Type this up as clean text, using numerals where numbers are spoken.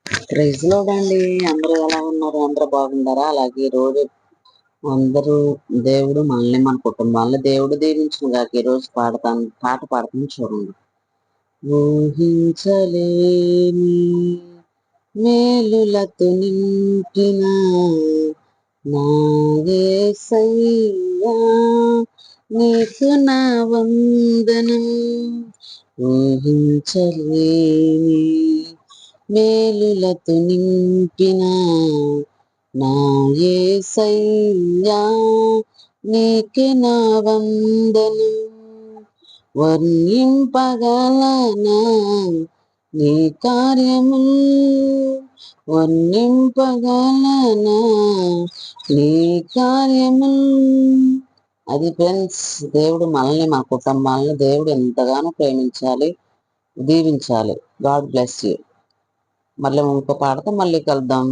Praise lord అండి. అందరూ ఎలా ఉన్నారు? అందరూ బాగున్నారా? అలాగే ఈ రోజు అందరూ దేవుడు మనల్ని మన కుటుంబాలను దేవుడు దీవించిన గాక ఈ రోజు పాట పాడతాను చూడండి. ఊహించలేని మేలులతో నింపిన నా యేసయ్యా నీకు నా వందనం. ఊహించలేని మేలులతో నింపిన నా యేసయ్యా నీకే నా వందనం. వర్ణింపగలనా నీ కార్యముల్, వర్ణింపగలనా నీ కార్యముల్. అది ఫ్రెండ్స్, దేవుడు మనల్ని మా కుటుంబాలను దేవుడు ఎంతగానో ప్రేమించాలి, దీవించాలి. God bless you. మళ్ళీ ఇంకో పాటతో మళ్ళీ కలుద్దాం.